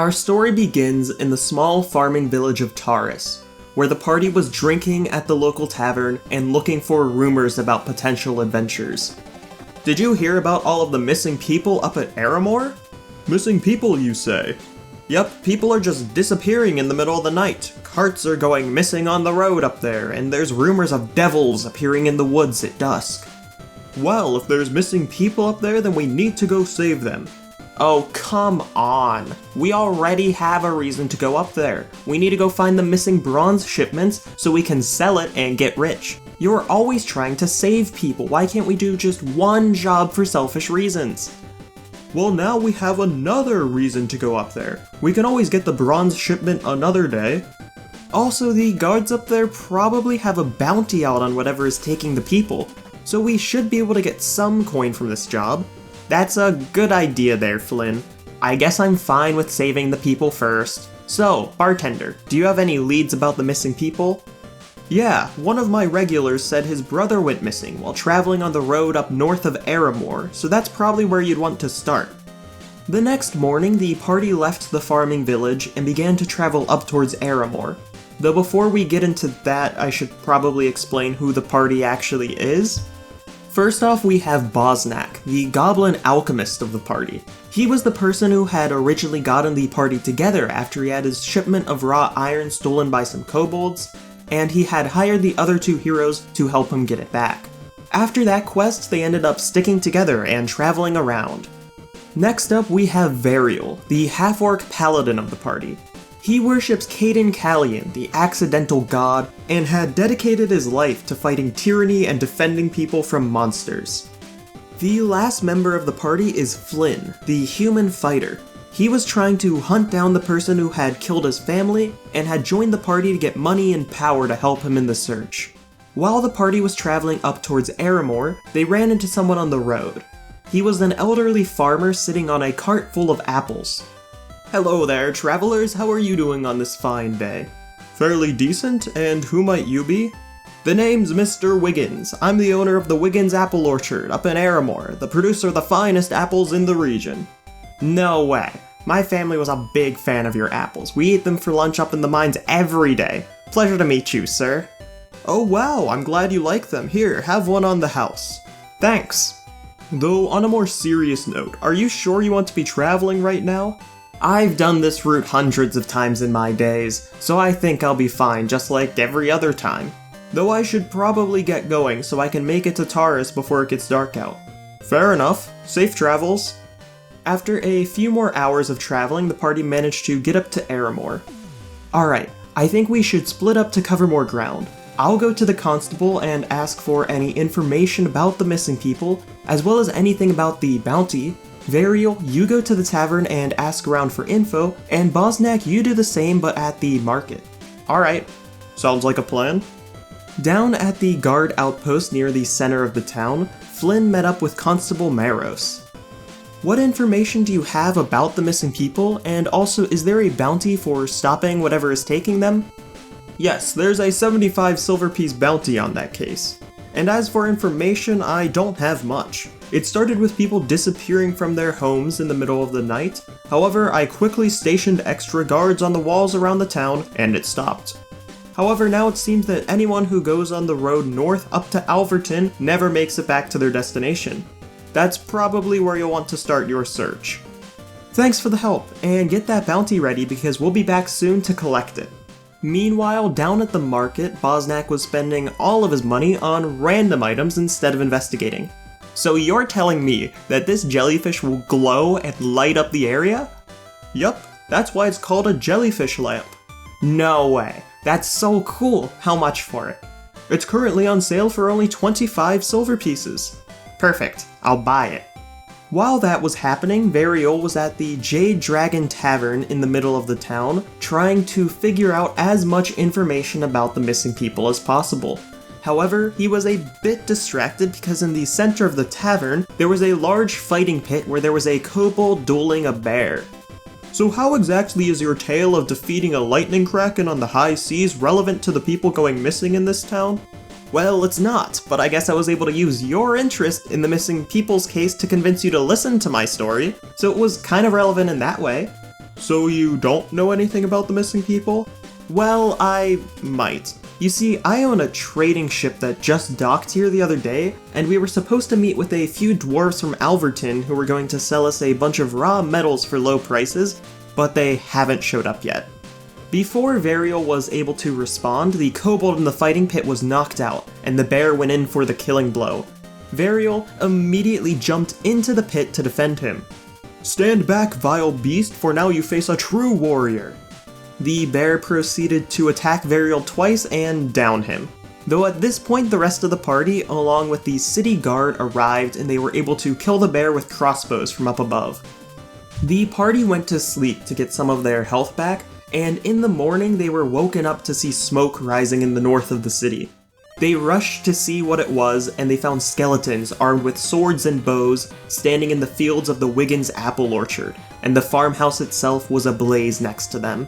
Our story begins in the small farming village of Taurus, where the party was drinking at the local tavern and looking for rumors about potential adventures. Did you hear about all of the missing people up at Aramoor? Missing people, you say? Yep, people are just disappearing in the middle of the night. Carts are going missing on the road up there, and there's rumors of devils appearing in the woods at dusk. Well, if there's missing people up there, then we need to go save them. Oh, come on. We already have a reason to go up there. We need to go find the missing bronze shipments so we can sell it and get rich. You're always trying to save people. Why can't we do just one job for selfish reasons? Well, now we have another reason to go up there. We can always get the bronze shipment another day. Also, the guards up there probably have a bounty out on whatever is taking the people, so we should be able to get some coin from this job. That's a good idea there, Flynn. I guess I'm fine with saving the people first. So, bartender, do you have any leads about the missing people? Yeah, one of my regulars said his brother went missing while traveling on the road up north of Aramoor, so that's probably where you'd want to start. The next morning, the party left the farming village and began to travel up towards Aramoor. Though before we get into that, I should probably explain who the party actually is. First off, we have Boznak, the goblin alchemist of the party. He was the person who had originally gotten the party together after he had his shipment of raw iron stolen by some kobolds, and he had hired the other two heroes to help him get it back. After that quest, they ended up sticking together and traveling around. Next up, we have Vareol, the half-orc paladin of the party. He worships Caden Callian, the accidental god, and had dedicated his life to fighting tyranny and defending people from monsters. The last member of the party is Flynn, the human fighter. He was trying to hunt down the person who had killed his family, and had joined the party to get money and power to help him in the search. While the party was traveling up towards Aramoor, they ran into someone on the road. He was an elderly farmer sitting on a cart full of apples. Hello there, travelers, how are you doing on this fine day? Fairly decent, and who might you be? The name's Mr. Wiggins. I'm the owner of the Wiggins Apple Orchard up in Aramoor, the producer of the finest apples in the region. No way. My family was a big fan of your apples. We eat them for lunch up in the mines every day. Pleasure to meet you, sir. Oh wow, I'm glad you like them. Here, have one on the house. Thanks. Though, on a more serious note, are you sure you want to be traveling right now? I've done this route hundreds of times in my days, so I think I'll be fine just like every other time. Though I should probably get going so I can make it to Taurus before it gets dark out. Fair enough. Safe travels. After a few more hours of traveling, the party managed to get up to Aramoor. Alright, I think we should split up to cover more ground. I'll go to the constable and ask for any information about the missing people, as well as anything about the bounty. Vareol, you go to the tavern and ask around for info, and Boznak, you do the same but at the market. Alright, sounds like a plan. Down at the guard outpost near the center of the town, Flynn met up with Constable Maros. What information do you have about the missing people, and also is there a bounty for stopping whatever is taking them? Yes, there's a 75 silver piece bounty on that case. And as for information, I don't have much. It started with people disappearing from their homes in the middle of the night. However, I quickly stationed extra guards on the walls around the town, and it stopped. However, now it seems that anyone who goes on the road north up to Alverton never makes it back to their destination. That's probably where you'll want to start your search. Thanks for the help, and get that bounty ready because we'll be back soon to collect it. Meanwhile, down at the market, Boznak was spending all of his money on random items instead of investigating. So you're telling me that this jellyfish will glow and light up the area? Yup, that's why it's called a jellyfish lamp. No way, that's so cool. How much for it? It's currently on sale for only 25 silver pieces. Perfect, I'll buy it. While that was happening, Vareol was at the Jade Dragon Tavern in the middle of the town, trying to figure out as much information about the missing people as possible. However, he was a bit distracted because in the center of the tavern, there was a large fighting pit where there was a kobold dueling a bear. So how exactly is your tale of defeating a lightning kraken on the high seas relevant to the people going missing in this town? Well, it's not, but I guess I was able to use your interest in the missing people's case to convince you to listen to my story, so it was kind of relevant in that way. So you don't know anything about the missing people? Well, I might. You see, I own a trading ship that just docked here the other day, and we were supposed to meet with a few dwarves from Alverton who were going to sell us a bunch of raw metals for low prices, but they haven't showed up yet. Before Vareol was able to respond, the kobold in the fighting pit was knocked out, and the bear went in for the killing blow. Vareol immediately jumped into the pit to defend him. "Stand back, vile beast, for now you face a true warrior." The bear proceeded to attack Vareol twice and down him. Though at this point the rest of the party, along with the city guard, arrived and they were able to kill the bear with crossbows from up above. The party went to sleep to get some of their health back, and in the morning they were woken up to see smoke rising in the north of the city. They rushed to see what it was, and they found skeletons armed with swords and bows standing in the fields of the Wiggins apple orchard, and the farmhouse itself was ablaze next to them.